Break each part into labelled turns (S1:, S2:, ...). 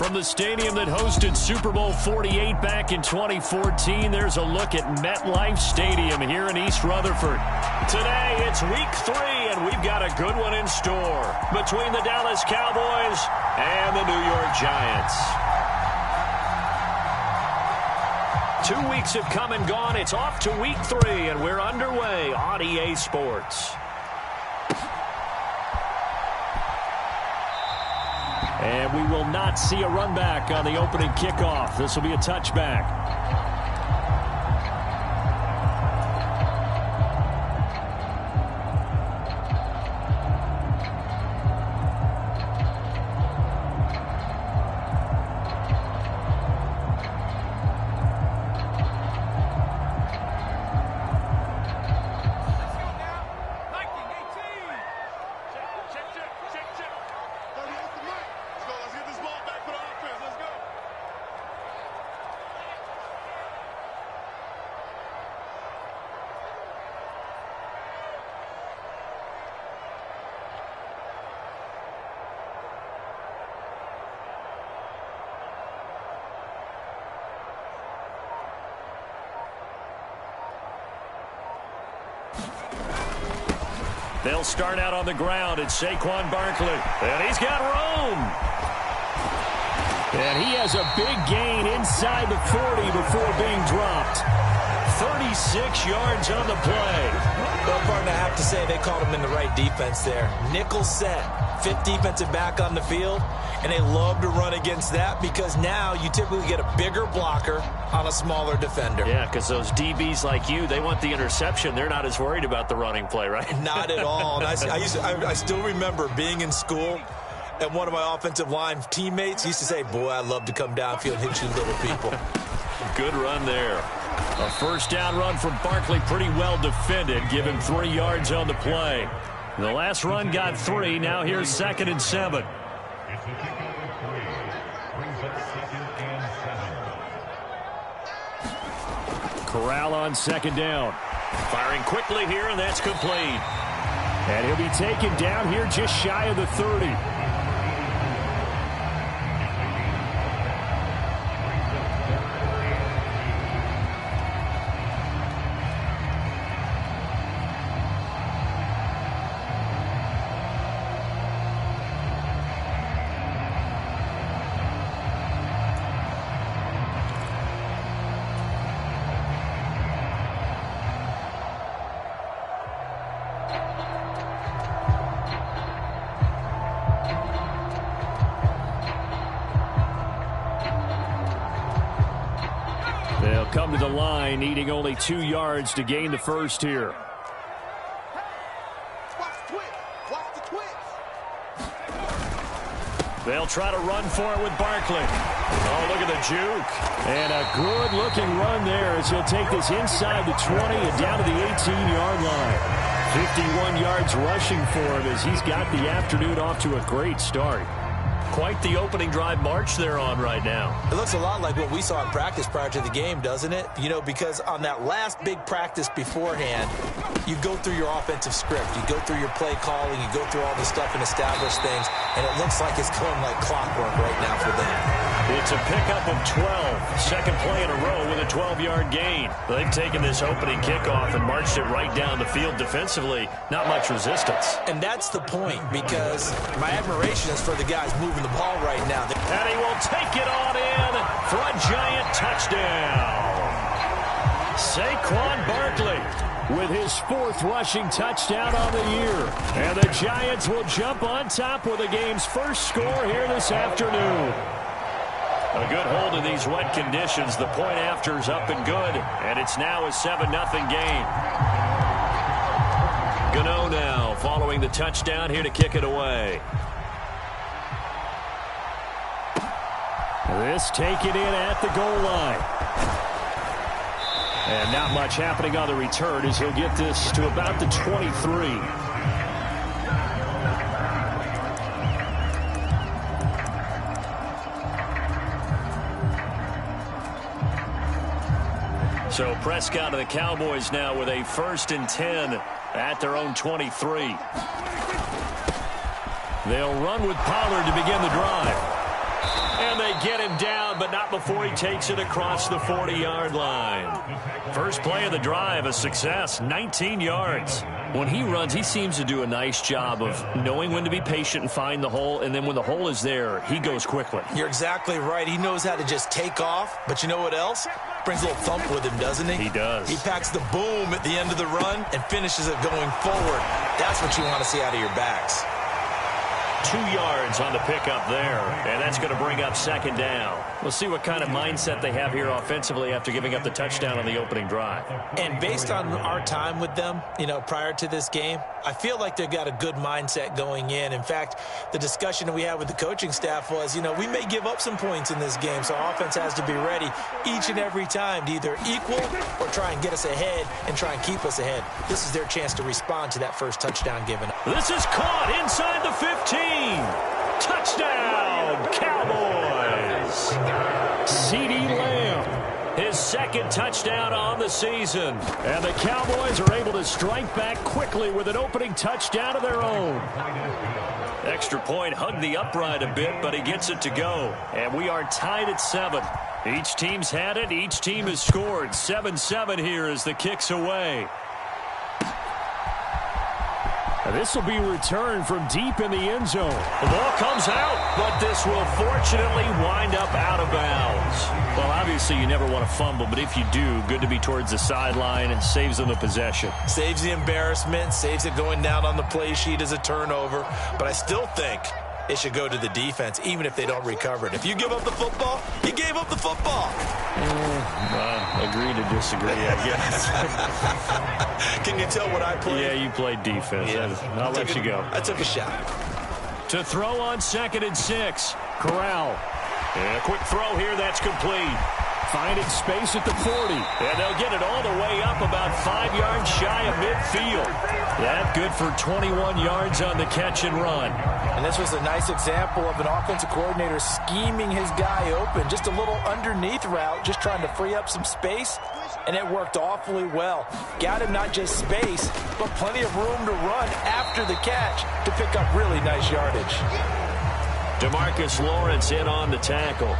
S1: From the stadium that hosted Super Bowl 48 back in 2014, there's a look at MetLife Stadium here in East Rutherford. Today, it's week 3, and we've got a good one in store between the Dallas Cowboys and the New York Giants. 2 weeks have come and gone. It's off to week 3, and we're underway on EA Sports. And we will not see a run back on the opening kickoff. This will be a touchback. They'll start out on the ground. It's Saquon Barkley. And he's got room. And he has a big gain inside the 40 before being dropped. 36 yards on the play.
S2: Well, partner, I have to say they called him in the right defense there. Nickel set. 5th defensive back on the field. And they love to run against that because now you typically get a bigger blocker on a smaller defender.
S1: Yeah, because those DBs like you, they want the interception. They're not as worried about the running play, right?
S2: Not at all. And I still remember being in school, and one of my offensive line teammates used to say, boy, I love to come downfield and hit you little people.
S1: Good run there. A first down run from Barkley, pretty well defended. Give him 3 yards on the play. The last run got 3. Now here's 2nd and 7. Corral on 2nd down. Firing quickly here, and that's complete. And he'll be taken down here just shy of the 30. They'll come to the line, needing only 2 yards to gain the first here. They'll try to run for it with Barkley. Oh, look at the juke. And a good-looking run there as he'll take this inside the 20 and down to the 18-yard line. 51 yards rushing for him as he's got the afternoon off to a great start. Quite the opening drive march they're on right now.
S2: It looks a lot like what we saw in practice prior to the game, doesn't it? You know, because on that last big practice beforehand, you go through your offensive script. You go through your play calling. You go through all this stuff and establish things. And it looks like it's going like clockwork right now for them.
S1: It's a pickup of 12. Second play in a row with a 12-yard gain. They've taken this opening kickoff and marched it right down the field defensively. Not much resistance.
S2: And that's the point, because my admiration is for the guys moving the ball right now.
S1: And he will take it on in for a giant touchdown. Saquon Barkley with his 4th rushing touchdown on the year. And the Giants will jump on top with the game's first score here this afternoon. A good hold in these wet conditions. The point after's up and good, and it's now a 7-0 game. Gano now following the touchdown here to kick it away. This taken in at the goal line. And not much happening on the return as he'll get this to about the 23. So Prescott and the Cowboys now with a 1st and 10 at their own 23. They'll run with Pollard to begin the drive. And they get him down, but not before he takes it across the 40-yard line. First play of the drive, a success, 19 yards. When he runs, he seems to do a nice job of knowing when to be patient and find the hole, and then when the hole is there, he goes quickly.
S2: You're exactly right. He knows how to just take off, but you know what else? Brings a little thump with him, doesn't he?
S1: He does.
S2: He packs the boom at the end of the run and finishes it going forward. That's what you want to see out of your backs.
S1: 2 yards on the pickup there, and that's going to bring up second down. We'll see what kind of mindset they have here offensively after giving up the touchdown on the opening drive.
S2: And based on our time with them, prior to this game, I feel like they've got a good mindset going in. In fact, the discussion that we had with the coaching staff was, we may give up some points in this game, so our offense has to be ready each and every time to either equal or try and get us ahead and try and keep us ahead. This is their chance to respond to that first touchdown given up.
S1: This is caught inside the 15. Touchdown, Cowboys. CeeDee Lamb, his second touchdown on the season. And the Cowboys are able to strike back quickly with an opening touchdown of their own. Extra point hugged the upright a bit, but he gets it to go. And we are tied at 7. Each team's had it. Each team has scored. 7-7 here as the kick's away. This will be returned from deep in the end zone. The ball comes out, but this will fortunately wind up out of bounds. Well, obviously you never want to fumble, but if you do, good to be towards the sideline. Saves them the possession.
S2: Saves the embarrassment, saves it going down on the play sheet as a turnover. But I still think it should go to the defense, even if they don't recover it. If you give up the football, you gave up the football.
S1: Agree to disagree, I guess.
S2: Can you tell what I played?
S1: Yeah, you played defense. Yeah. I'll let you go.
S2: I took a shot.
S1: To throw on 2nd and 6. Corral. And a quick throw here, that's complete. Finding space at the 40. And they'll get it all the way up about 5 yards shy of midfield. That good for 21 yards on the catch and run.
S2: And this was a nice example of an offensive coordinator scheming his guy open. Just a little underneath route, just trying to free up some space. And it worked awfully well. Got him not just space, but plenty of room to run after the catch to pick up really nice yardage.
S1: DeMarcus Lawrence in on the tackle.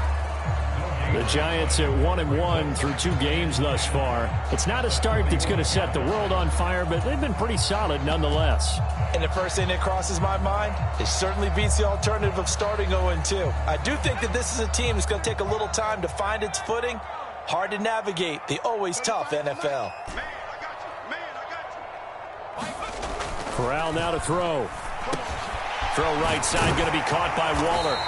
S1: The Giants at 1-1 through 2 games thus far. It's not a start that's going to set the world on fire, but they've been pretty solid nonetheless.
S2: And the first thing that crosses my mind, it certainly beats the alternative of starting 0-2. I do think that this is a team that's going to take a little time to find its footing. Hard to navigate the always tough NFL.
S1: Corral now to throw. Throw right side, going to be caught by Waller.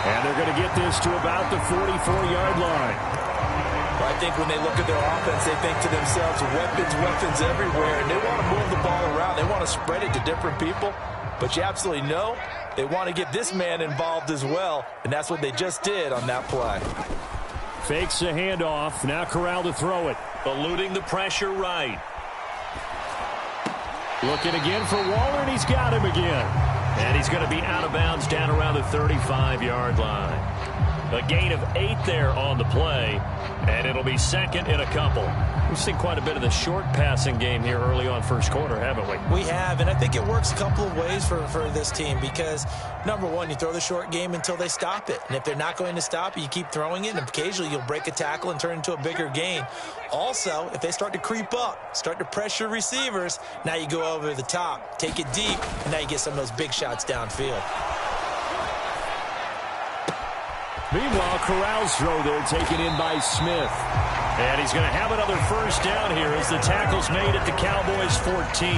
S1: And they're going to get this to about the 44-yard line.
S2: Well, I think when they look at their offense, they think to themselves, weapons everywhere. And they want to move the ball around. They want to spread it to different people. But you absolutely know they want to get this man involved as well. And that's what they just did on that play.
S1: Fakes the handoff. Now Corral to throw it. Eluding the pressure right. Looking again for Waller, and he's got him again. And he's going to be out of bounds down around the 35-yard line. A gain of 8 there on the play, and it'll be second and a couple. We've seen quite a bit of the short passing game here early on first quarter, haven't we?
S2: We have, and I think it works a couple of ways for this team because, number one, you throw the short game until they stop it. And if they're not going to stop it, you keep throwing it, and occasionally you'll break a tackle and turn it into a bigger gain. Also, if they start to creep up, start to pressure receivers, now you go over the top, take it deep, and now you get some of those big shots downfield.
S1: Meanwhile, Corral's throw there taken in by Smith. And he's going to have another first down here as the tackle's made at the Cowboys' 14.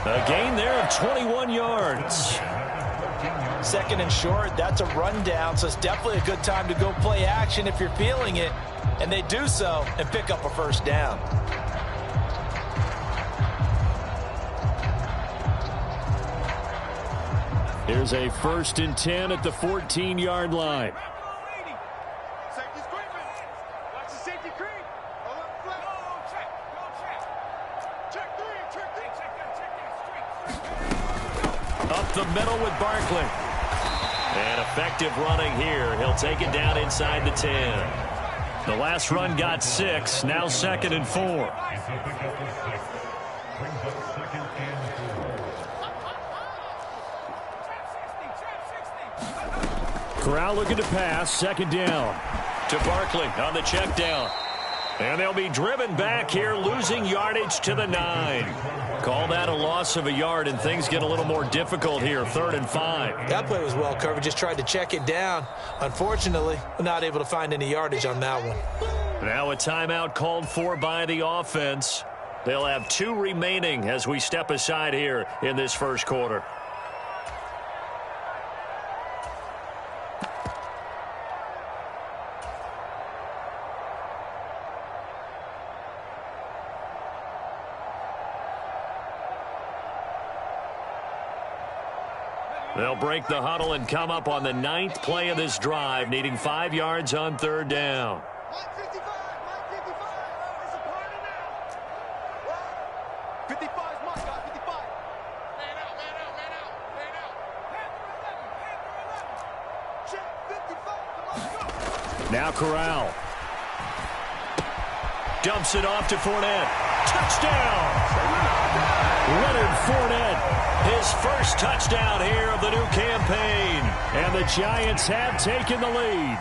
S1: A gain there of 21 yards.
S2: Second and short, that's a rundown, so it's definitely a good time to go play action if you're feeling it. And they do so and pick up a first down.
S1: Here's a 1st and 10 at the 14-yard line. Up the middle with Barkley. And effective running here. He'll take it down inside the 10. The last run got 6. Now 2nd and 4. Corral looking to pass. Second down. To Barkley on the check down. And they'll be driven back here, losing yardage to the 9. Call that a loss of a yard, and things get a little more difficult here. 3rd and 5.
S2: That play was well covered. Just tried to check it down. Unfortunately, not able to find any yardage on that one.
S1: Now a timeout called for by the offense. They'll have 2 remaining as we step aside here in this first quarter. They'll break the huddle and come up on the 9th play of this drive, needing 5 yards on 3rd down.
S3: 55, 55, it's a party now. 55 is my guy, 55. Man out, man out, man out, man out. Panther 11. Check 55, come on, go.
S1: Now Corral. Dumps it off to Fournette. Touchdown! Leonard Fournette. His first touchdown here of the new campaign. And the Giants have taken the lead.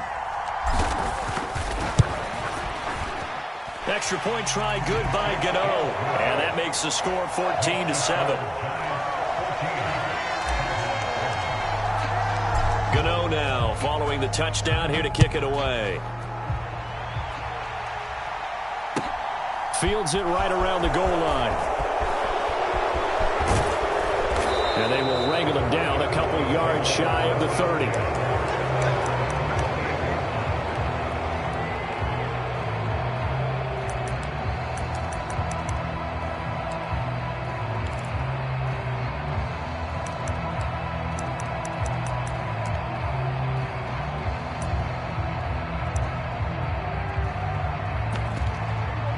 S1: Extra point try good by Gano. And that makes the score 14-7. Gano now following the touchdown here to kick it away. Fields it right around the goal line. And they will wrangle him down a couple yards shy of the 30.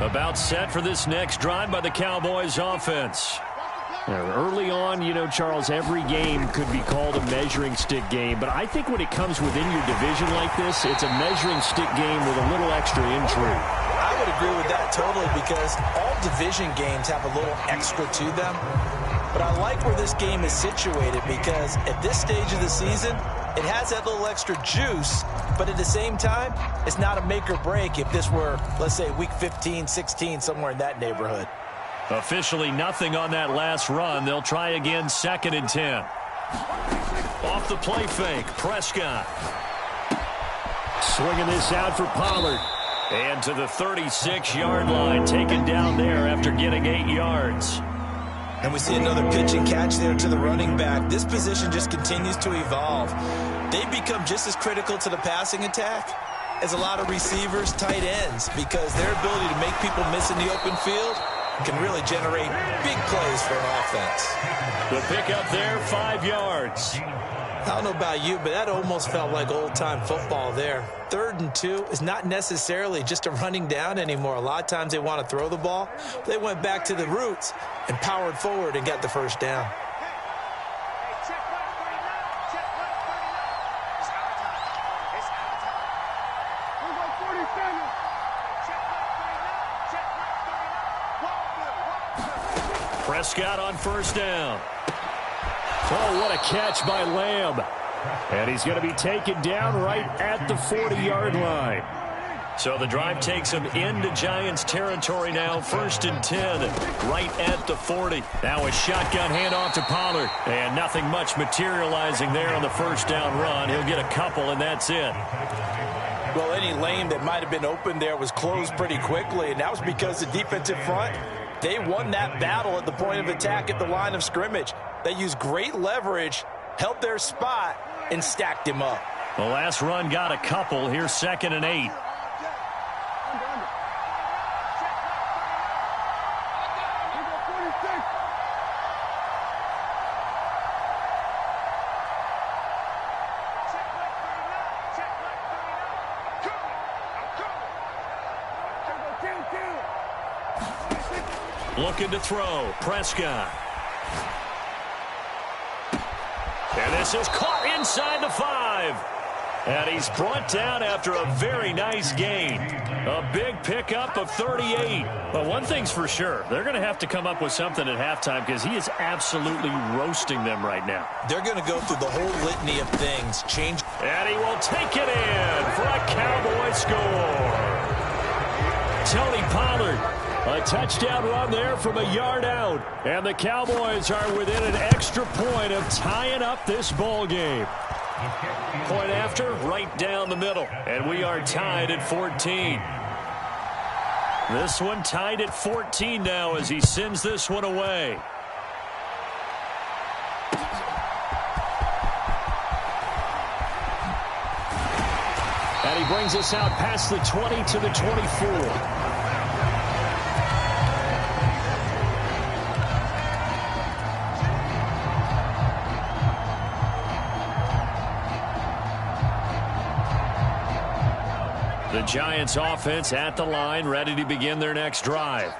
S1: About set for this next drive by the Cowboys offense. Early on, you know, Charles, every game could be called a measuring stick game. But I think when it comes within your division like this, it's a measuring stick game with a little extra intrigue.
S2: I would agree with that totally because all division games have a little extra to them. But I like where this game is situated because at this stage of the season, it has that little extra juice. But at the same time, it's not a make or break if this were, let's say, week 15, 16, somewhere in that neighborhood.
S1: Officially nothing on that last run. They'll try again 2nd and 10. Off the play fake, Prescott. Swinging this out for Pollard. And to the 36-yard line, taken down there after getting 8 yards.
S2: And we see another pitch and catch there to the running back. This position just continues to evolve. They become just as critical to the passing attack as a lot of receivers, tight ends, because their ability to make people miss in the open field can really generate big plays for an offense.
S1: The pickup there, 5 yards.
S2: I don't know about you, but that almost felt like old-time football there. 3rd and 2 is not necessarily just a running down anymore. A lot of times they want to throw the ball. They went back to the roots and powered forward and got the first down.
S1: Prescott on 1st down. Oh, what a catch by Lamb. And he's going to be taken down right at the 40-yard line. So the drive takes him into Giants territory now. 1st and 10, right at the 40. Now a shotgun handoff to Pollard. And nothing much materializing there on the 1st down run. He'll get a couple, and that's it.
S2: Well, any lane that might have been open there was closed pretty quickly, and that was because the defensive front, they won that battle at the point of attack at the line of scrimmage. They used great leverage, held their spot, and stacked him up.
S1: The last run got a couple. Here's 2nd and 8. Looking to throw. Prescott. And this is caught inside the 5. And he's brought down after a very nice gain. A big pickup of 38.
S4: Well, one thing's for sure. They're going to have to come up with something at halftime because he is absolutely roasting them right now.
S2: They're going to go through the whole litany of things. Change.
S1: And he will take it in for a Cowboy score. Tony Pollard, a touchdown run there from a yard out. And the Cowboys are within an extra point of tying up this ball game. Point after, right down the middle. And we are tied at 14. This one tied at 14 now as he sends this one away. And he brings us out past the 20 to the 24. The Giants offense at the line, ready to begin their next drive.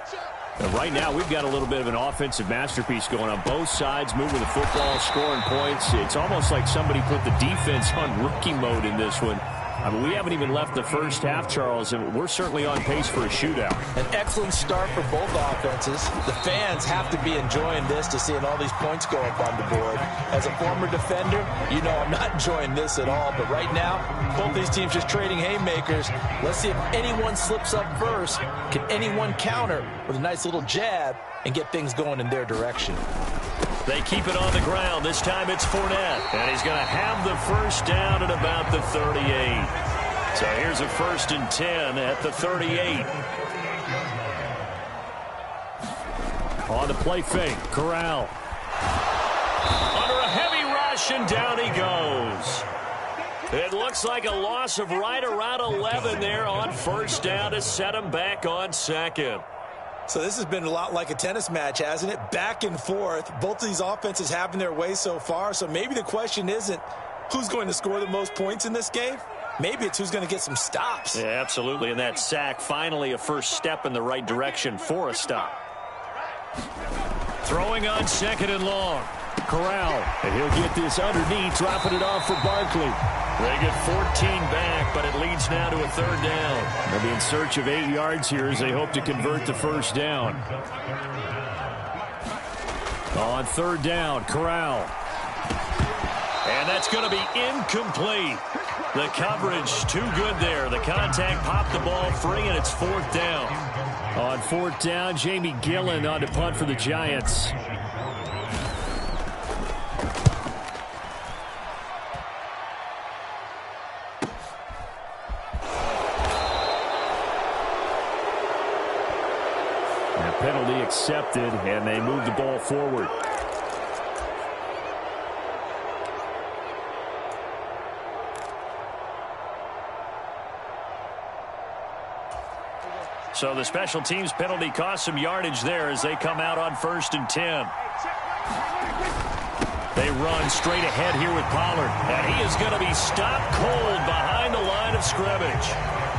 S1: And right now, we've got a little bit of an offensive masterpiece going on both sides, moving the football, scoring points. It's almost like somebody put the defense on rookie mode in this one. I mean, we haven't even left the first half, Charles, and we're certainly on pace for a shootout.
S2: An excellent start for both offenses. The fans have to be enjoying this to seeing all these points go up on the board. As a former defender, you know I'm not enjoying this at all. But right now, both these teams just trading haymakers. Let's see if anyone slips up first. Can anyone counter with a nice little jab and get things going in their direction?
S1: They keep it on the ground. This time it's Fournette. And he's going to have the first down at about the 38. So here's a 1st and 10 at the 38. On the play fake, Corral. Under a heavy rush, and down he goes. It looks like a loss of right around 11 there on 1st down to set him back on 2nd.
S2: So this has been a lot like a tennis match, hasn't it? Back and forth. Both of these offenses having their way so far. So maybe the question isn't who's going to score the most points in this game. Maybe it's who's going to get some stops.
S1: Yeah, absolutely. And that sack, finally a first step in the right direction for a stop. Throwing on 2nd and long. Corral. And he'll get this underneath, dropping it off for Barkley. They get 14 back, but it leads now to a 3rd down. They'll be in search of 8 yards here as they hope to convert the 1st down. On 3rd down, Corral. And that's going to be incomplete. The coverage too good there. The contact popped the ball free, and it's 4th down. On 4th down, Jamie Gillen on to punt for the Giants. Penalty accepted, and they move the ball forward. So the special teams penalty cost some yardage there as they come out on 1st and 10. They run straight ahead here with Pollard, and he is going to be stopped cold behind the line of scrimmage.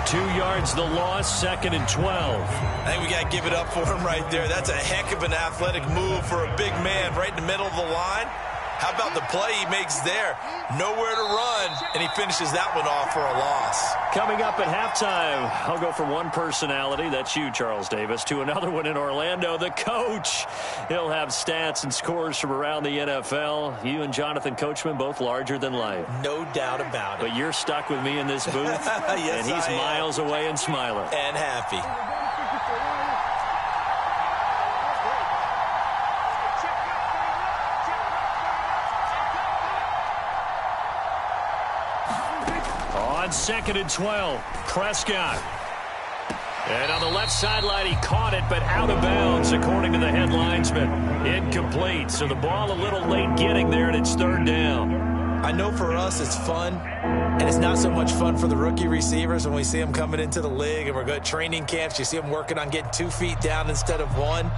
S1: 2 yards the loss, 2nd and 12.
S2: I think we got to give it up for him right there. That's a heck of an athletic move for a big man right in the middle of the line. How about the play he makes there? Nowhere to run, and he finishes that one off for a loss.
S1: Coming up at halftime, I'll go from one personality, that's you, Charles Davis, to another one in Orlando, the coach. He'll have stats and scores from around the NFL. You and Jonathan Coachman, both larger than life.
S2: No doubt about it.
S1: But you're stuck with me in this booth,
S2: yes,
S1: and he's miles away and smiling.
S2: And happy.
S1: On 2nd and 12, Prescott. And on the left sideline, he caught it, but out of bounds, according to the head linesman. Incomplete, so the ball a little late getting there, and it's 3rd down.
S2: I know for us it's fun, and it's not so much fun for the rookie receivers when we see them coming into the league, and we're going to training camps. You see them working on getting 2 feet down instead of 1.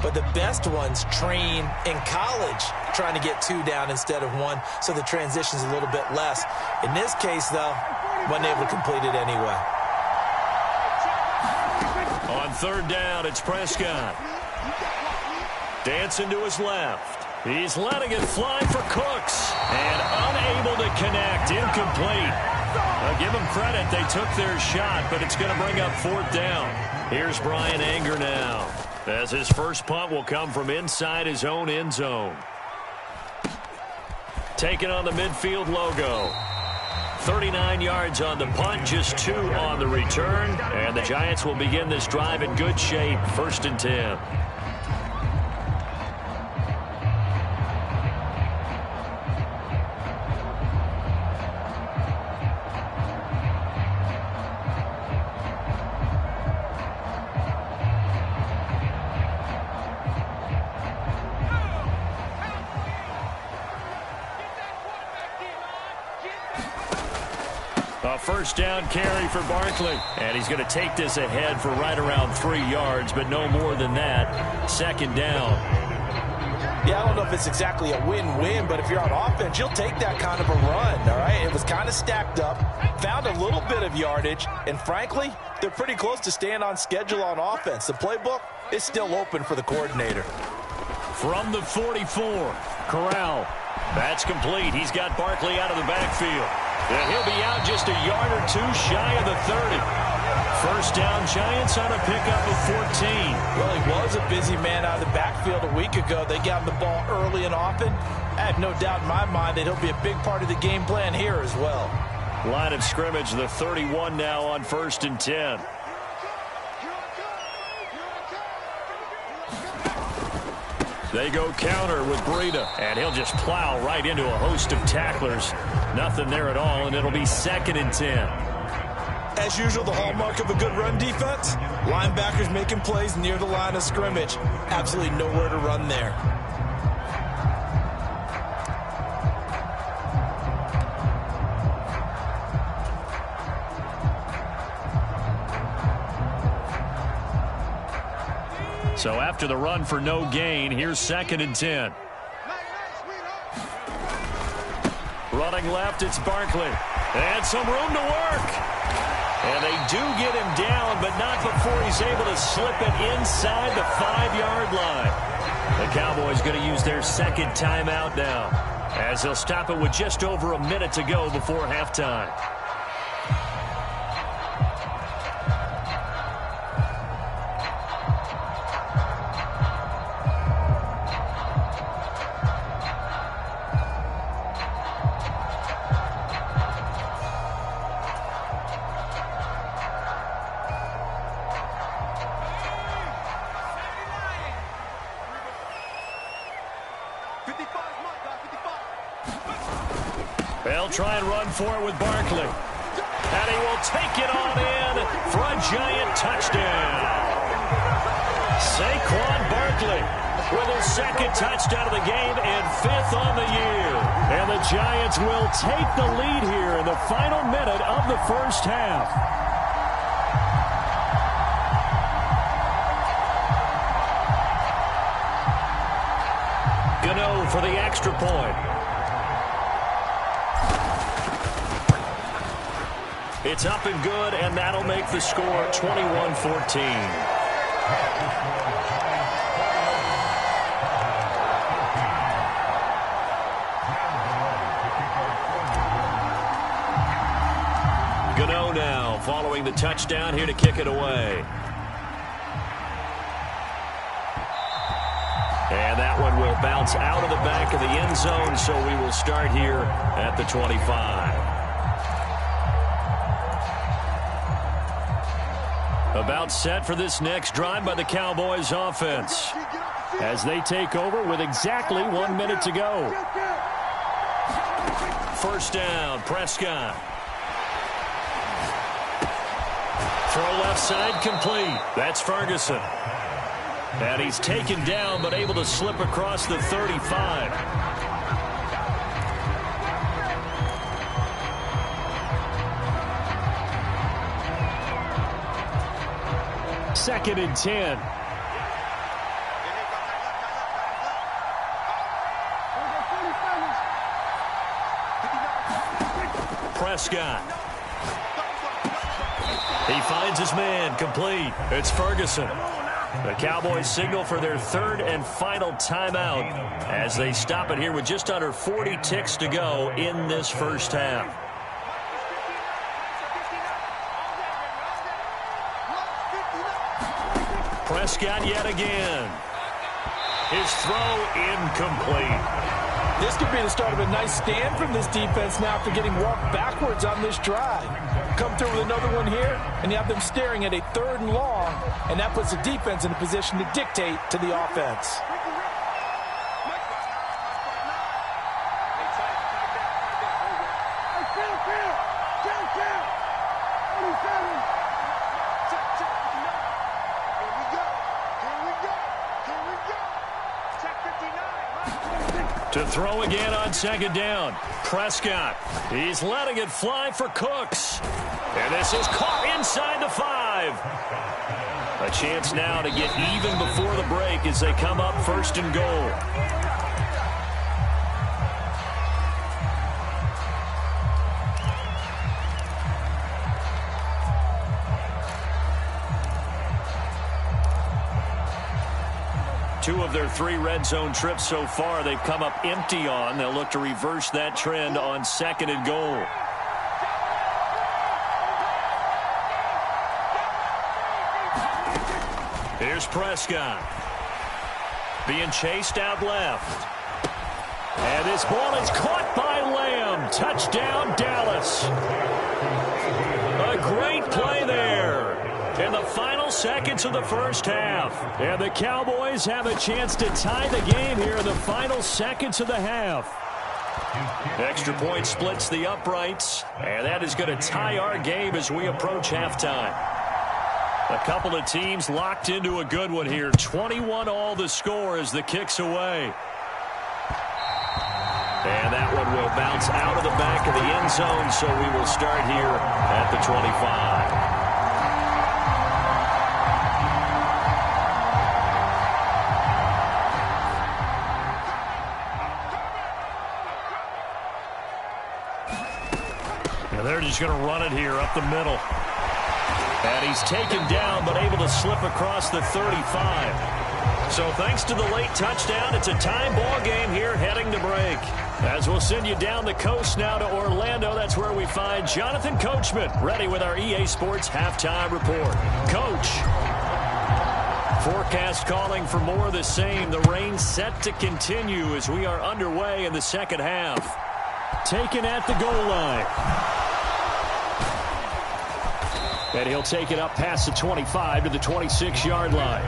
S2: But the best ones train in college trying to get 2 down instead of 1, so the transition's a little bit less. In this case, though, wasn't able to complete it anyway.
S1: On 3rd down, it's Prescott. Dancing to his left. He's letting it fly for Cooks. And unable to connect. Incomplete. I'll give them credit. They took their shot, but it's going to bring up 4th down. Here's Brian Anger now, as his first punt will come from inside his own end zone. Taking on the midfield logo. 39 yards on the punt, just 2 on the return. And the Giants will begin this drive in good shape, 1st and 10. A first down carry for Barkley. And he's going to take this ahead for right around 3 yards, but no more than that. 2nd down.
S2: Yeah, I don't know if it's exactly a win-win, but if you're on offense, you'll take that kind of a run, all right? It was kind of stacked up, found a little bit of yardage, and frankly, they're pretty close to staying on schedule on offense. The playbook is still open for the coordinator.
S1: From the 44, Corral. That's complete. He's got Barkley out of the backfield. And he'll be out just a yard or 2 shy of the 30. First down, Giants on a pickup of 14.
S2: Well, he was a busy man out of the backfield a week ago. They got him the ball early and often. I have no doubt in my mind that he'll be a big part of the game plan here as well.
S1: Line of scrimmage, the 31 now on 1st and 10. They go counter with Breida, and he'll just plow right into a host of tacklers. Nothing there at all, and it'll be 2nd and 10.
S2: As usual, the hallmark of a good run defense, linebackers making plays near the line of scrimmage. Absolutely nowhere to run there.
S1: So after the run for no gain, here's 2nd and 10. Running left, it's Barkley. And some room to work. And they do get him down, but not before he's able to slip it inside the 5-yard line. The Cowboys going to use their 2nd timeout now, as they'll stop it with just over a minute to go before halftime. They'll try and run for it with Barkley. And he will take it on in for a Giant touchdown. Saquon Barkley with his 2nd touchdown of the game and 5th on the year. And the Giants will take the lead here in the final minute of the first half. Gano for the extra point. It's up and good, and that'll make the score 21-14. Gano now following the touchdown here to kick it away. And that one will bounce out of the back of the end zone, so we will start here at the 25. About set for this next drive by the Cowboys offense, as they take over with exactly 1 minute to go. First down, Prescott. Throw left side complete. That's Ferguson. And he's taken down but able to slip across the 35. Second and 10. Prescott. He finds his man complete. It's Ferguson.
S4: The Cowboys signal for their third and final timeout as they stop it here with just under 40 ticks to go in this first half. Prescott yet again. His throw incomplete.
S2: This could be the start of a nice stand from this defense now after getting walked backwards on this drive. Come through with another one here, and you have them staring at a 3rd and long, and that puts the defense in a position to dictate to the offense.
S4: To throw again on 2nd down. Prescott. He's letting it fly for Cooks. And this is caught inside the 5. A chance now to get even before the break as they come up 1st and goal. Two of their 3 red zone trips so far, they've come up empty on. They'll look to reverse that trend on 2nd and goal. Here's Prescott. Being chased out left. And this ball is caught by Lamb. Touchdown, Dallas. A great play there. In the final seconds of the first half. And the Cowboys have a chance to tie the game here in the final seconds of the half. Extra point splits the uprights. And that is going to tie our game as we approach halftime. A couple of teams locked into a good one here. 21-all the score as the kick's away. And that one will bounce out of the back of the end zone, so we will start here at the 25. They're just going to run it here up the middle. And he's taken down, but able to slip across the 35. So thanks to the late touchdown, it's a tie ball game here heading to break. As we'll send you down the coast now to Orlando, that's where we find Jonathan Coachman, ready with our EA Sports Halftime Report. Coach. Forecast calling for more of the same. The rain set to continue as we are underway in the second half. Taken at the goal line. And he'll take it up past the 25 to the 26-yard line.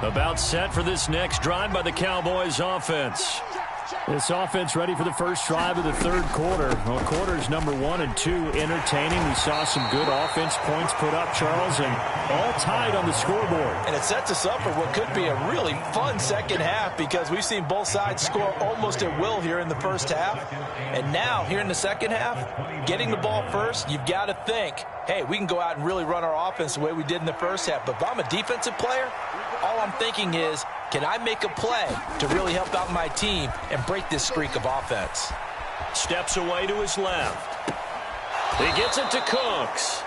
S4: About set for this next drive by the Cowboys offense. This offense ready for the first drive of the third quarter. Well, quarters number 1 and 2 entertaining. We saw some good offense points put up, Charles, and all tied on the scoreboard.
S2: And it sets us up for what could be a really fun second half because we've seen both sides score almost at will here in the first half. And now, here in the second half, getting the ball first, you've got to think, hey, we can go out and really run our offense the way we did in the first half. But if I'm a defensive player, all I'm thinking is, can I make a play to really help out my team and break this streak of offense?
S4: Steps away to his left. He gets it to Cooks.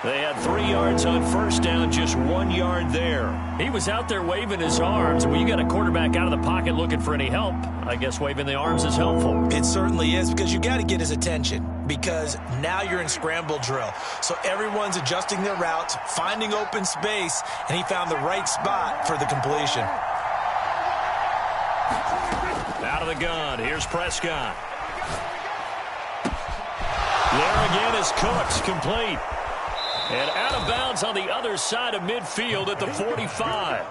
S4: They had 3 yards on first down, just 1 yard there. He was out there waving his arms. When you got a quarterback out of the pocket looking for any help, I guess waving the arms is helpful.
S2: It certainly is because you got to get his attention because now you're in scramble drill. So everyone's adjusting their routes, finding open space, and he found the right spot for the completion.
S4: Out of the gun, here's Prescott. There again is Cooks, complete. And out of bounds on the other side of midfield at the 45.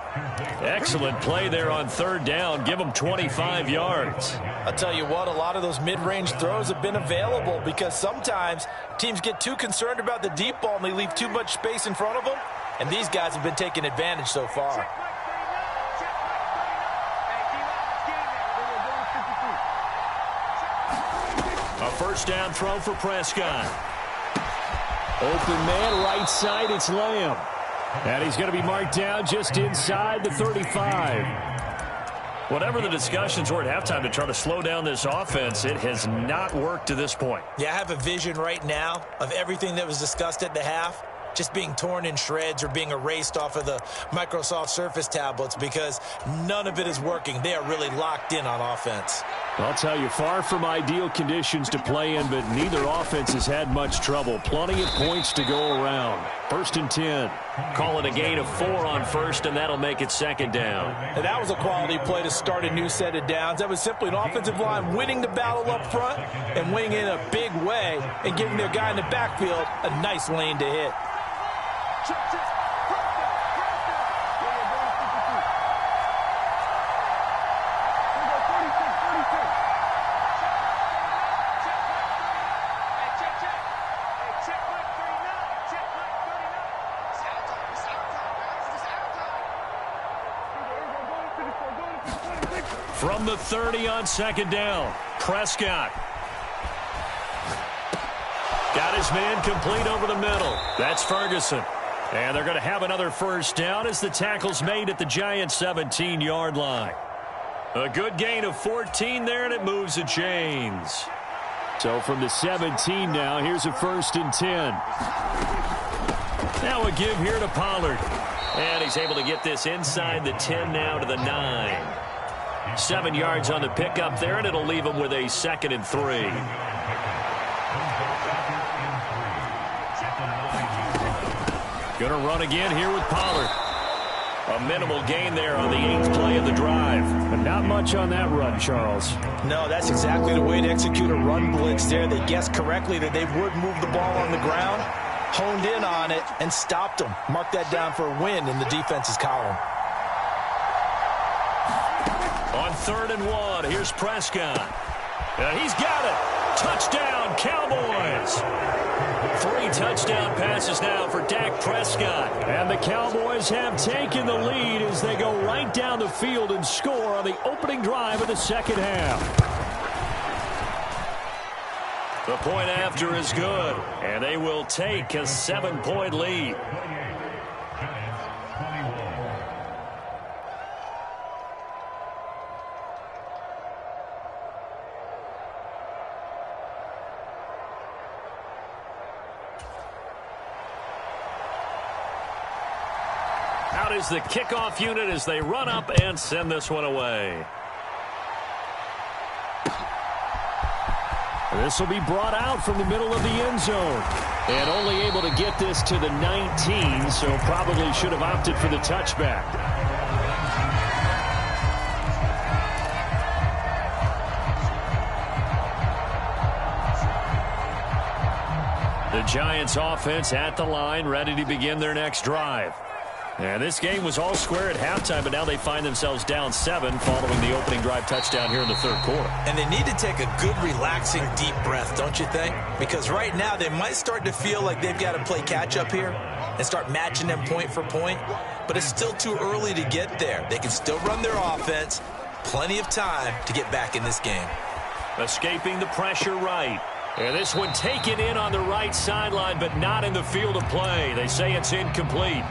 S4: Excellent play there on third down. Give them 25 yards.
S2: I'll tell you what, a lot of those mid-range throws have been available because sometimes teams get too concerned about the deep ball and they leave too much space in front of them. And these guys have been taking advantage so far.
S4: A first down throw for Prescott. Open man, right side, it's Lamb.
S1: And he's going to be marked down just inside the 35.
S4: Whatever the discussions were at halftime to try to slow down this offense, it has not worked to this point.
S2: Yeah, I have a vision right now of everything that was discussed at the half just being torn in shreds or being erased off of the Microsoft Surface tablets because none of it is working. They are really locked in on offense.
S1: I'll tell you, far from ideal conditions to play in, but neither offense has had much trouble. Plenty of points to go around. 1st and 10.
S4: Call it a gain of 4 on first, and that'll make it 2nd down.
S2: And that was a quality play to start a new set of downs. That was simply an offensive line winning the battle up front and winning in a big way and giving their guy in the backfield a nice lane to hit.
S4: From the 30 on 2nd down, Prescott. Got his man complete over the middle. That's Ferguson. And they're going to have another 1st down as the tackle's made at the Giants' 17-yard line. A good gain of 14 there, and it moves the chains.
S1: So from the 17 now, here's a 1st and 10.
S4: Now a give here to Pollard. And he's able to get this inside the 10 now to the 9. 7 yards on the pickup there, and it'll leave him with a 2nd and 3. Going to run again here with Pollard. A minimal gain there on the 8th play of the drive.
S1: But not much on that run, Charles.
S2: No, that's exactly the way to execute a run blitz there. They guessed correctly that they would move the ball on the ground, honed in on it, and stopped them. Mark that down for a win in the defense's column.
S4: On 3rd and 1, here's Prescott. And he's got it. Touchdown, Cowboys. 3 touchdown passes now for Dak Prescott.
S1: And the Cowboys have taken the lead as they go right down the field and score on the opening drive of the 2nd half.
S4: The point after is good, and they will take a 7-point lead. Out is the kickoff unit as they run up and send this one away.
S1: This will be brought out from the middle of the end zone. And only able to get this to the 19, so probably should have opted for the touchback.
S4: The Giants offense at the line, ready to begin their next drive. And this game was all square at halftime, but now they find themselves down 7 following the opening drive touchdown here in the 3rd quarter.
S2: And they need to take a good, relaxing, deep breath, don't you think? Because right now they might start to feel like they've got to play catch-up here and start matching them point for point. But it's still too early to get there. They can still run their offense. Plenty of time to get back in this game.
S4: Escaping the pressure right. And this one taken in on the right sideline, but not in the field of play. They say it's incomplete.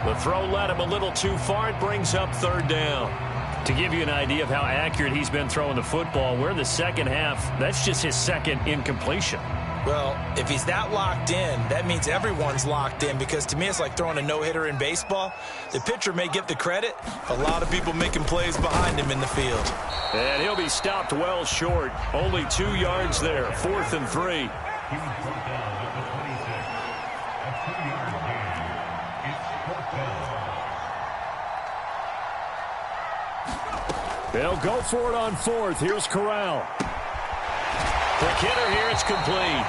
S4: The throw led him a little too far. It brings up 3rd down. To give you an idea of how accurate he's been throwing the football, we're in the 2nd half. That's just his 2nd incompletion.
S2: Well, if he's that locked in, that means everyone's locked in, because to me it's like throwing a no-hitter in baseball. The pitcher may get the credit. A lot of people making plays behind him in the field.
S4: And he'll be stopped well short. Only 2 yards there. 4th and 3.
S1: They'll go for it on 4th. Here's Corral.
S4: The kidder here, it's complete.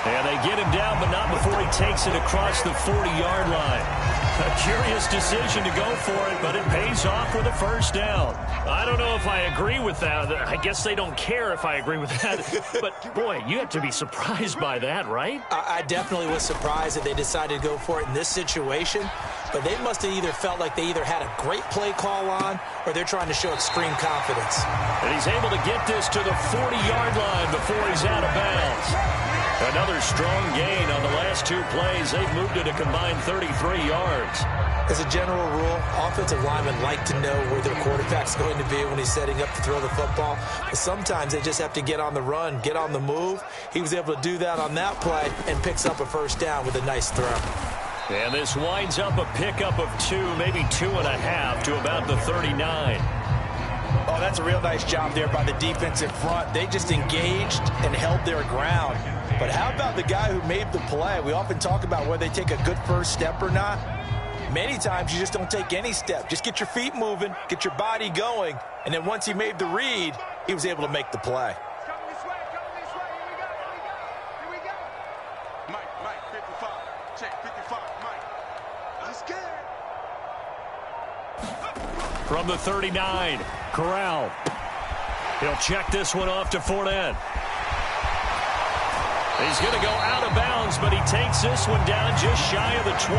S4: And they get him down, but not before he takes it across the 40-yard line. A curious decision to go for it, but it pays off with a 1st down. I don't know if I agree with that. I guess they don't care if I agree with that. But, boy, you have to be surprised by that, right?
S2: I definitely was surprised that they decided to go for it in this situation. But they must have either felt like they either had a great play call on or they're trying to show extreme confidence.
S4: And he's able to get this to the 40-yard line before he's out of bounds. Another strong gain on the last 2 plays. They've moved it a combined 33 yards.
S2: As a general rule, offensive linemen like to know where their quarterback's going to be when he's setting up to throw the football. But sometimes they just have to get on the run, get on the move. He was able to do that on that play and picks up a first down with a nice throw.
S4: And this winds up a pickup of 2, maybe 2.5 to about the 39.
S5: Oh, that's a real nice job there by the defensive front. They just engaged and held their ground. But how about the guy who made the play? We often talk about whether they take a good first step or not. Many times you just don't take any step. Just get your feet moving, get your body going, and then once he made the read, he was able to make the play.
S3: Coming this way, here we go. Mike, 55. Check, 55, Mike. Let's get it.
S4: From the 39, Corral. He'll check this one off to Fournette. He's going to go out of bounds, but he takes this one down just shy of the 20.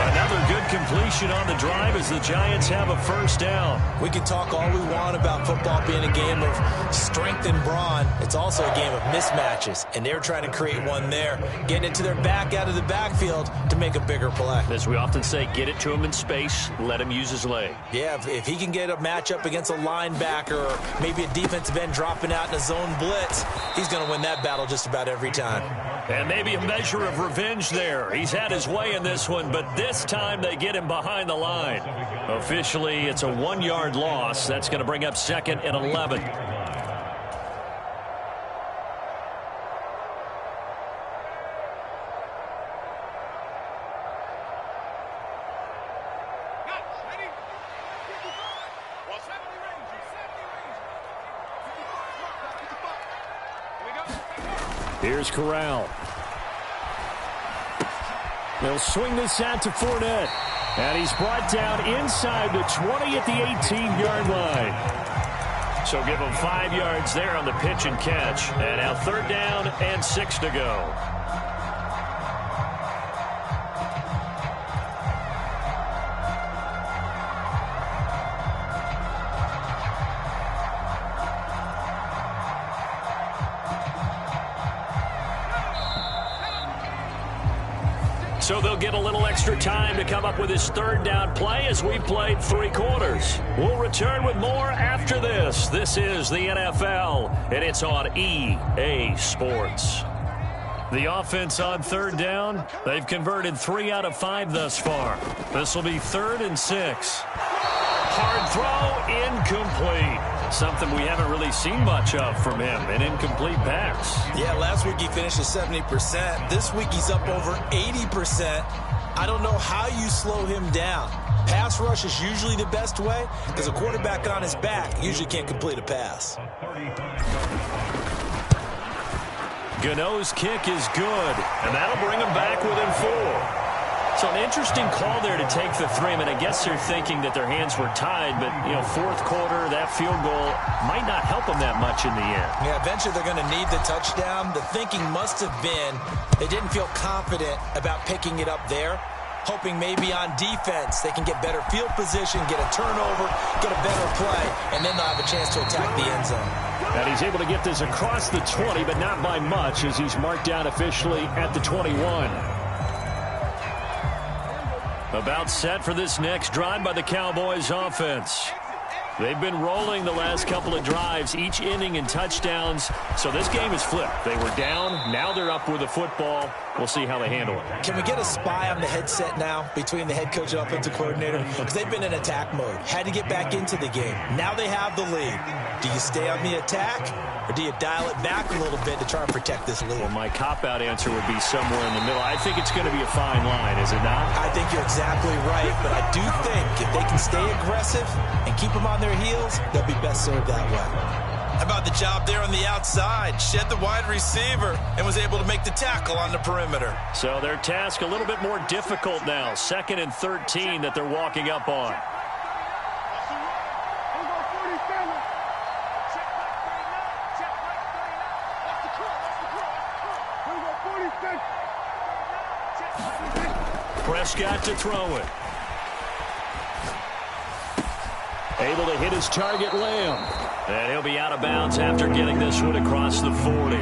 S4: Another good completion on the drive as the Giants have a first down.
S2: We can talk all we want about football being a game of strength and brawn. It's also a game of mismatches, and they're trying to create one there, getting it to their back out of the backfield to make a bigger play.
S4: As we often say, get it to him in space, let him use his leg.
S2: Yeah, if he can get a matchup against a linebacker or maybe a defensive end dropping out in a zone blitz, he's going to win that battle just about every time.
S4: And maybe a measure of revenge there. He's had his way in this one, but this time they get him behind the line. Officially, it's a 1-yard loss. That's going to bring up 2nd and 11. Here's Corral. They'll swing this out to Fournette. And he's brought down inside the 20 at the 18-yard line. So give him 5 yards there on the pitch and catch. And now 3rd down and 6 to go. So they'll get a little extra time to come up with his 3rd down play as we've played 3 quarters. We'll return with more after this. This is the NFL, and it's on EA Sports. The offense on 3rd down, they've converted 3 out of 5 thus far. This will be 3rd and 6. Hard throw, incomplete. Something we haven't really seen much of from him, an incomplete pass.
S2: Yeah, last week he finished at 70%. This week he's up over 80%. I don't know how you slow him down. Pass rush is usually the best way because a quarterback on his back usually can't complete a pass.
S4: Gano's kick is good, and that'll bring him back within 4. So an interesting call there to take the 3. I mean, I guess they're thinking that their hands were tied, but, you know, 4th quarter, that field goal might not help them that much in the end.
S2: Yeah, eventually they're going to need the touchdown. The thinking must have been they didn't feel confident about picking it up there, hoping maybe on defense they can get better field position, get a turnover, get a better play, and then they'll have a chance to attack the end zone.
S4: And he's able to get this across the 20, but not by much as he's marked down officially at the 21. About set for this next drive by the Cowboys offense. They've been rolling the last couple of drives, each inning in touchdowns. So this game is flipped. They were down. Now they're up with the football. We'll see how they handle it.
S2: Can we get a spy on the headset now between the head coach and offensive coordinator? Because they've been in attack mode. Had to get back into the game. Now they have the lead. Do you stay on the attack, or do you dial it back a little bit to try and protect this lead?
S4: Well, my cop-out answer would be somewhere in the middle. I think it's going to be a fine line, is it not?
S2: I think you're exactly right, but I do think if they can stay aggressive and keep them on their heels, they'll be best served that way. How about the job there on the outside? Shed the wide receiver and was able to make the tackle on the perimeter.
S4: So their task a little bit more difficult now. 2nd and 13 that they're walking up on. Prescott to throw it. Able to hit his target, Lamb. And he'll be out of bounds after getting this one across the 40.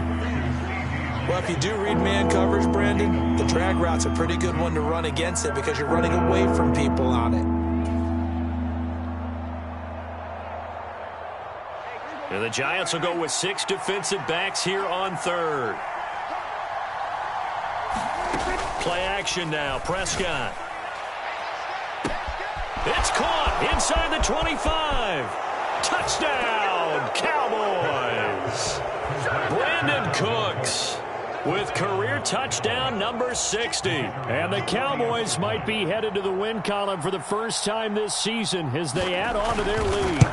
S2: Well, if you do read man coverage, Brandon, the drag route's a pretty good one to run against it because you're running away from people on it.
S4: And the Giants will go with 6 defensive backs here on third. Play action now. Prescott. It's caught inside the 25. Touchdown, Cowboys. Brandon Cooks with career touchdown number 60.
S1: And the Cowboys might be headed to the win column for the first time this season as they add on to their lead.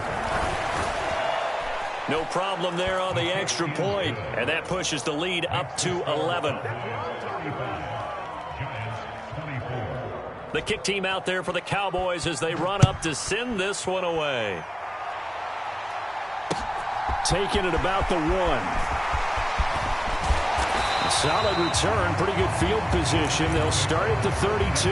S4: No problem there on the extra point, and that pushes the lead up to 11. The kick team out there for the Cowboys as they run up to send this one away.
S1: Taking it about the 1. Solid return, pretty good field position. They'll start at the 32.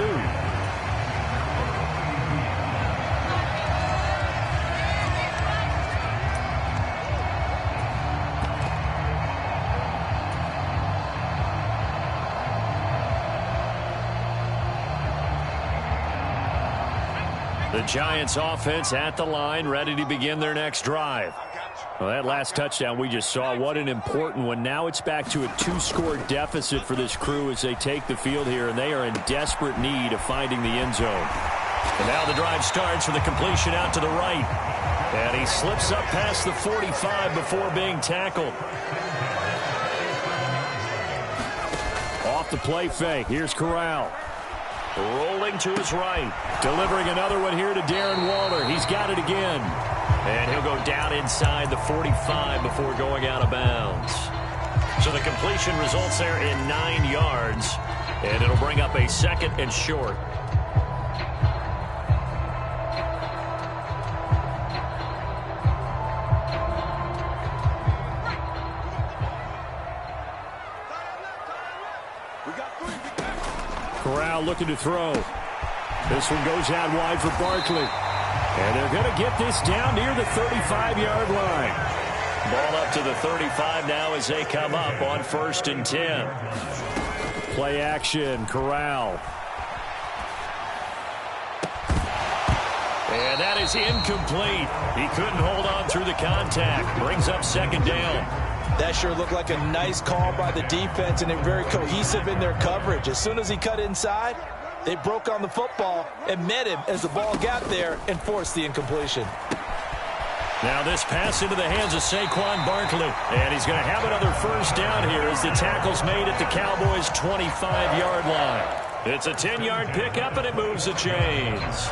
S4: The Giants offense at the line, ready to begin their next drive.
S1: Well, that last touchdown we just saw, what an important one. Now it's back to a 2-score deficit for this crew as they take the field here, and they are in desperate need of finding the end zone.
S4: And now the drive starts with a completion out to the right. And he slips up past the 45 before being tackled.
S1: Off the play fake. Here's Corral.
S4: Rolling to his right.
S1: Delivering another one here to Darren Waller. He's got it again.
S4: And he'll go down inside the 45 before going out of bounds. So the completion results there in 9 yards. And it'll bring up a 2nd and short.
S1: Corral looking to throw. This one goes out wide for Barkley. And they're going to get this down near the 35-yard line.
S4: Ball up to the 35 now as they come up on 1st and 10.
S1: Play action, Corral.
S4: And that is incomplete. He couldn't hold on through the contact. Brings up 2nd down.
S2: That sure looked like a nice call by the defense, and they're very cohesive in their coverage. As soon as he cut inside, they broke on the football and met him as the ball got there and forced the incompletion.
S4: Now this pass into the hands of Saquon Barkley. And he's going to have another 1st down here as the tackle's made at the Cowboys' 25-yard line. It's a 10-yard pickup, and it moves the chains.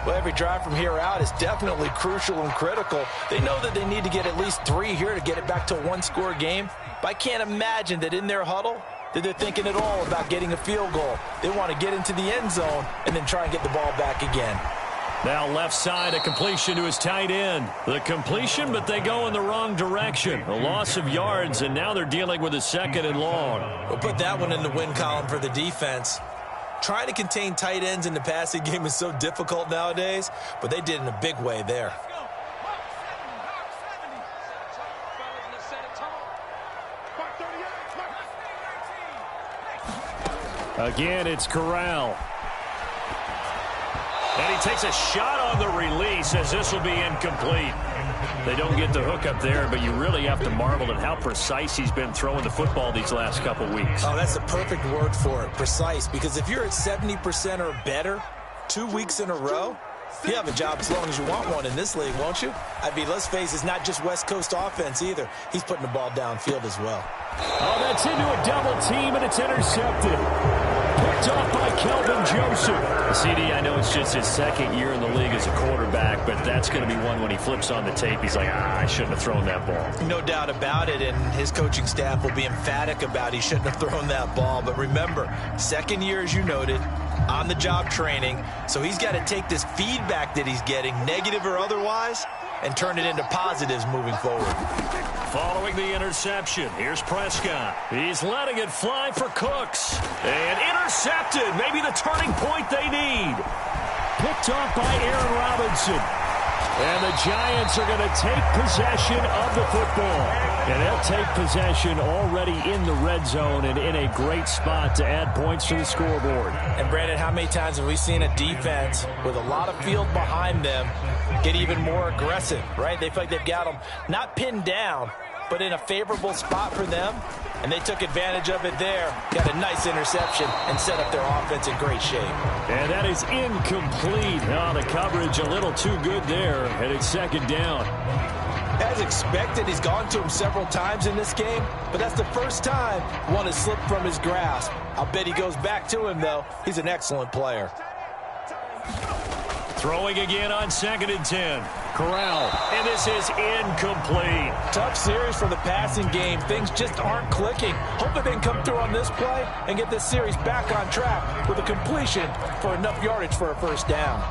S2: Well, every drive from here out is definitely crucial and critical. They know that they need to get at least 3 here to get it back to a 1-score game. But I can't imagine that in their huddle that they're thinking at all about getting a field goal. They want to get into the end zone and then try and get the ball back again.
S4: Now left side, a completion to his tight end. The completion, but they go in the wrong direction. A loss of yards, and now they're dealing with a 2nd and long.
S2: We'll put that one in the win column for the defense. Trying to contain tight ends in the passing game is so difficult nowadays, but they did in a big way there.
S1: Again, it's Corral.
S4: And he takes a shot on the release as this will be incomplete. They don't get the hook up there, but you really have to marvel at how precise he's been throwing the football these last couple weeks.
S2: Oh, that's the perfect word for it, precise, because if you're at 70% or better 2 weeks in a row, you have a job as long as you want one in this league, won't you? I mean, let's face it, it's not just West Coast offense either. He's putting the ball downfield as well.
S1: Oh, that's into a double team, and it's intercepted. Picked off by Kelvin Joseph.
S4: CD, I know it's just his 2nd year in the league as a quarterback, but that's going to be one when he flips on the tape. He's like, I shouldn't have thrown that ball.
S2: No doubt about it, and his coaching staff will be emphatic about he shouldn't have thrown that ball. But remember, 2nd year, as you noted, on-the-job training, so he's got to take this feedback that he's getting, negative or otherwise, and turn it into positives moving forward.
S4: Following the interception, here's Prescott. He's letting it fly for Cooks. And intercepted. Maybe the turning point they need.
S1: Picked off by Aaron Robinson. And the Giants are going to take possession of the football. And they'll take possession already in the red zone and in a great spot to add points to the scoreboard.
S5: And, Brandon, how many times have we seen a defense with a lot of field behind them get even more aggressive, right? They feel like they've got them not pinned down, but in a favorable spot for them. And they took advantage of it there, got a nice interception, and set up their offense in great shape.
S1: And that is incomplete. Oh, the coverage a little too good there, and it's second down.
S5: As expected, he's gone to him several times in this game, but that's the first time one has slipped from his grasp. I'll bet he goes back to him, though. He's an excellent player.
S4: Throwing again on 2nd and 10. Corral. And this is incomplete.
S5: Tough series for the passing game. Things just aren't clicking. Hopefully they can come through on this play and get this series back on track with a completion for enough yardage for a first down.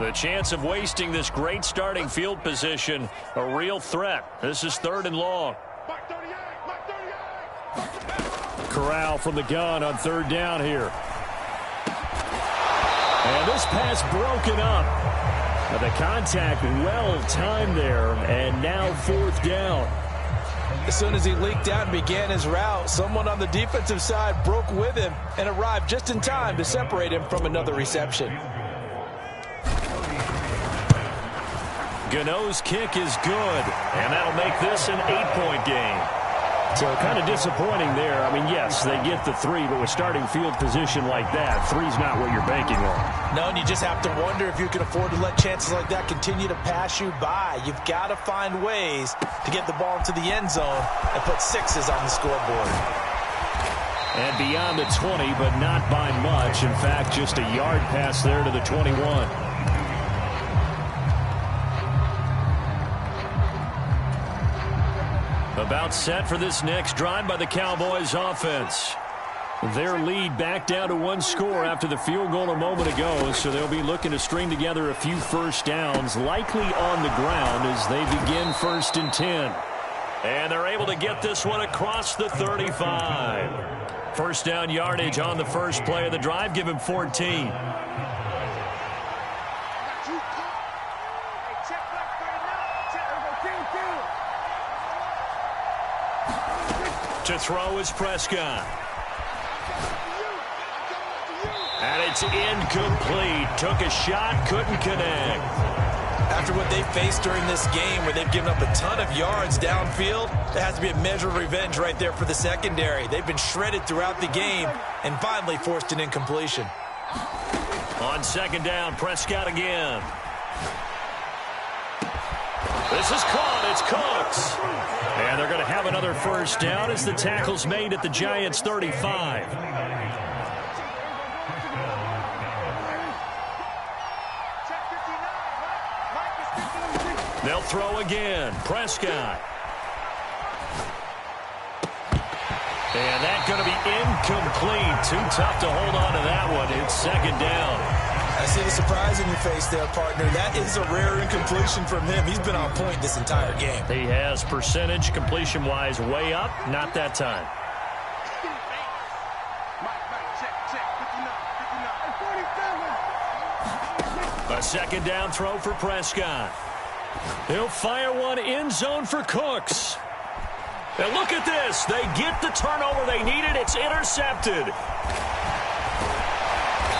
S4: The chance of wasting this great starting field position, a real threat. This is 3rd and long.
S1: Corral from the gun on 3rd down here. And this pass broken up. But the contact well timed there, and now 4th down.
S5: As soon as he leaked out and began his route, someone on the defensive side broke with him and arrived just in time to separate him from another reception.
S4: Gano's kick is good, and that'll make this an 8-point game.
S1: So kind of disappointing there. I mean, yes, they get the 3, but with starting field position like that, 3's not what you're banking on.
S5: No, and you just have to wonder if you can afford to let chances like that continue to pass you by. You've got to find ways to get the ball into the end zone and put 6s on the scoreboard.
S1: And beyond the 20, but not by much. In fact, just a yard pass there to the 21. About set for this next drive by the Cowboys offense. Their lead back down to 1 score after the field goal a moment ago, so they'll be looking to string together a few first downs, likely on the ground as they begin 1st and 10.
S4: And they're able to get this one across the 35. First down yardage on the first play of the drive, give him 14. To throw is Prescott. And it's incomplete. Took a shot, couldn't connect.
S5: After what they faced during this game where they've given up a ton of yards downfield, there has to be a measure of revenge right there for the secondary. They've been shredded throughout the game and finally forced an incompletion.
S4: On 2nd down, Prescott again. This is caught. It's Cooks.
S1: And they're going to have another first down as the tackle's made at the Giants' 35.
S4: They'll throw again. Prescott.
S1: And that's going to be incomplete. Too tough to hold on to that one. It's 2nd down.
S5: I see the surprise in your face there, partner. That is a rare incompletion from him. He's been on point this entire game.
S4: He has percentage completion-wise way up. Not that time.
S1: A 2nd down throw for Prescott. He'll fire one end zone for Cooks. And look at this. They get the turnover they needed. It's intercepted.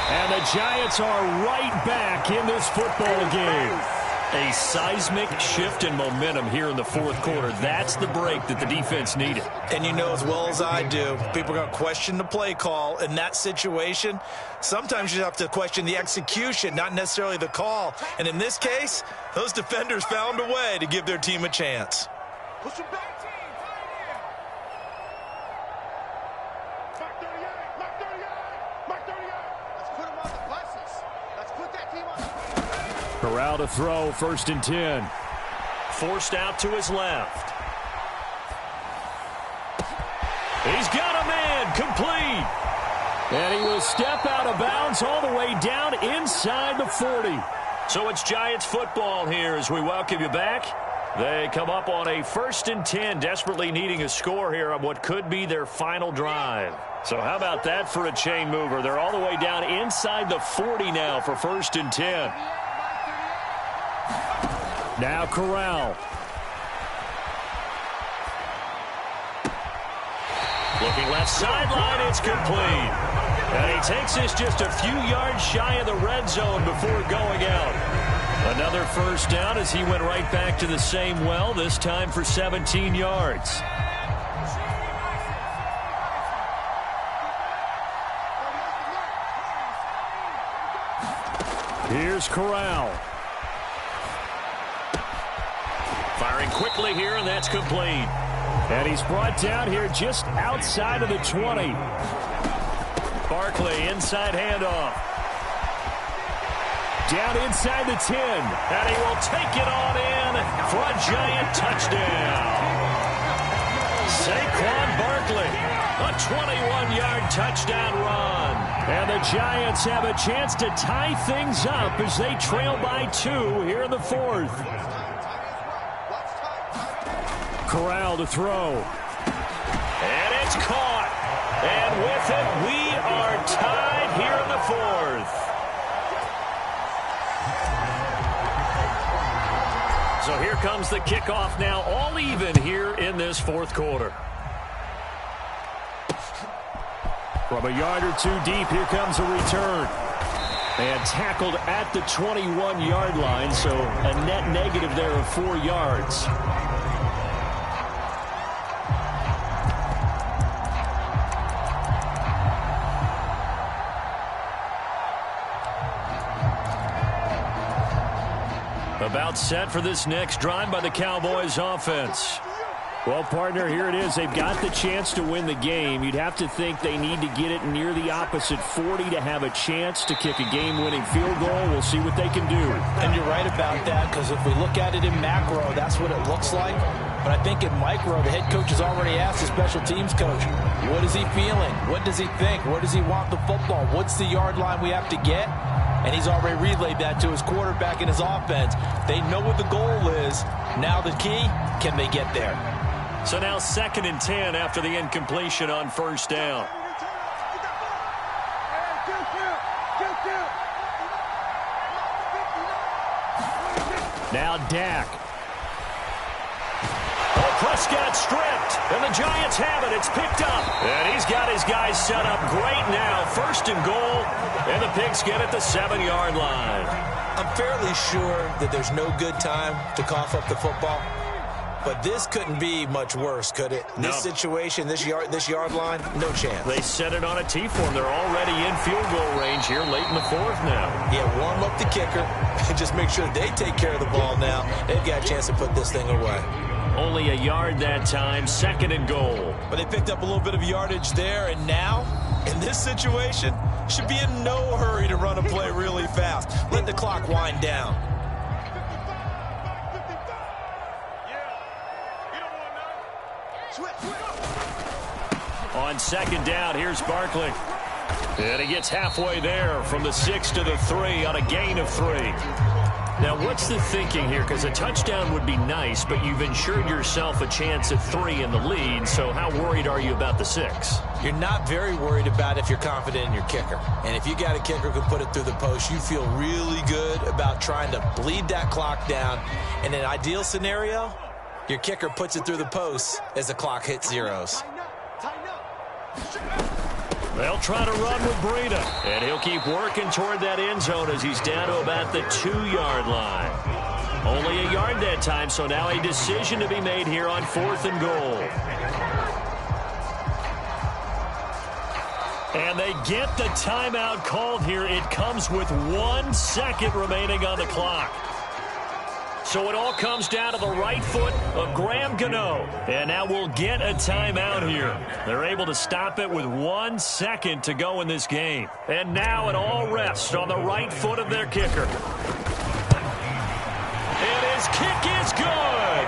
S1: And the Giants are right back in this football game. A seismic shift in momentum here in the 4th quarter. That's the break that the defense needed.
S5: And you know as well as I do, people are going to question the play call in that situation. Sometimes you have to question the execution, not necessarily the call. And in this case, those defenders found a way to give their team a chance.
S3: Push him back.
S1: Corral to throw, 1st and 10.
S4: Forced out to his left.
S1: He's got a man, complete. And he will step out of bounds all the way down inside the 40.
S4: So it's Giants football here as we welcome you back. They come up on a 1st and 10, desperately needing a score here on what could be their final drive. So how about that for a chain mover? They're all the way down inside the 40 now for 1st and 10.
S1: Now Corral.
S4: Looking left sideline, it's complete. And he takes this just a few yards shy of the red zone before going out. Another 1st down as he went right back to the same well, this time for 17 yards.
S1: Here's Corral.
S4: Firing quickly here, and that's complete.
S1: And he's brought down here just outside of the 20.
S4: Barkley, inside handoff.
S1: Down inside the 10.
S4: And he will take it on in for a Giant touchdown. Saquon Barkley, a 21-yard touchdown run.
S1: And the Giants have a chance to tie things up as they trail by 2 here in the 4th. Corral to throw.
S4: And it's caught. And with it, we are tied here in the 4th. So here comes the kickoff now, all even here in this 4th quarter.
S1: From a yard or 2 deep, here comes a return. And tackled at the 21-yard line, so a net negative there of 4 yards.
S4: About set for this next drive by the Cowboys offense.
S1: Well, partner, here it is. They've got the chance to win the game. You'd have to think they need to get it near the opposite 40 to have a chance to kick a game-winning field goal. We'll see what they can do.
S5: And you're right about that, because if we look at it in macro, that's what it looks like. But I think in micro, the head coach has already asked the special teams coach, what is he feeling? What does he think? Where does he want the football? What's the yard line we have to get? And he's already relayed that to his quarterback and his offense. They know what the goal is. Now the key, can they get there?
S4: So now 2nd and 10 after the incompletion on 1st down.
S1: Now Dak.
S4: Oh, Prescott stripped, and the Giants have it. It's picked up, and he's got his guys set up great now. 1st and goal, and the Pigskin at the 7-yard line.
S2: I'm fairly sure that there's no good time to cough up the football. But this couldn't be much worse, could it?
S4: No.
S2: This situation, this yard line, no chance.
S4: They set it on a T-form. They're already in field goal range here late in the 4th now.
S2: Yeah, warm up the kicker and just make sure they take care of the ball now. They've got a chance to put this thing away.
S4: Only a yard that time, 2nd and goal.
S2: But they picked up a little bit of yardage there, and now, in this situation, should be in no hurry to run a play really fast. Let the clock wind down.
S4: On 2nd down, here's Barkley. And he gets halfway there from the 6 to the 3 on a gain of 3. Now, what's the thinking here? Because a touchdown would be nice, but you've ensured yourself a chance at 3 in the lead, so how worried are you about the 6?
S2: You're not very worried about if you're confident in your kicker. And if you got a kicker who can put it through the post, you feel really good about trying to bleed that clock down. In an ideal scenario, your kicker puts it through the post as the clock hits zeros.
S4: They'll try to run with Breida, and he'll keep working toward that end zone as he's down to about the 2-yard line. Only a yard that time, so now a decision to be made here on 4th and goal. And they get the timeout called here. It comes with 1 second remaining on the clock. So it all comes down to the right foot of Graham Gano. And now we'll get a timeout here. They're able to stop it with 1 second to go in this game. And now it all rests on the right foot of their kicker. And his kick is good.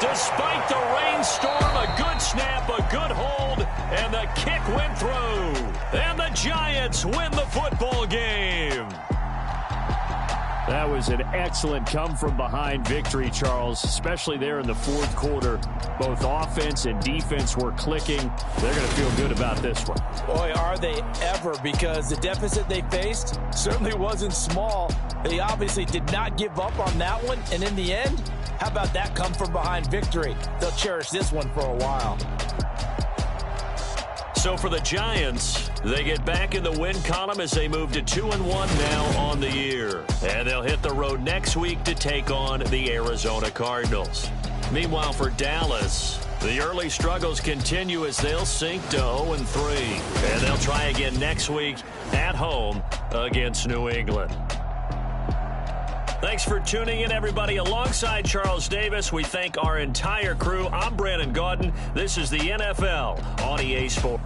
S4: Despite the rainstorm, a good snap, a good hold, and the kick went through. And the Giants win the football game.
S1: That was an excellent come-from-behind victory, Charles, especially there in the fourth quarter. Both offense and defense were clicking. They're going to feel good about this one.
S5: Boy, are they ever, because the deficit they faced certainly wasn't small. They obviously did not give up on that one, and in the end, how about that come-from-behind victory? They'll cherish this one for a while.
S4: So for the Giants, they get back in the win column as they move to 2-1 now on the year. And they'll hit the road next week to take on the Arizona Cardinals. Meanwhile, for Dallas, the early struggles continue as they'll sink to 0-3. And they'll try again next week at home against New England. Thanks for tuning in, everybody. Alongside Charles Davis, we thank our entire crew. I'm Brandon Gaudin. This is the NFL on EA Sports.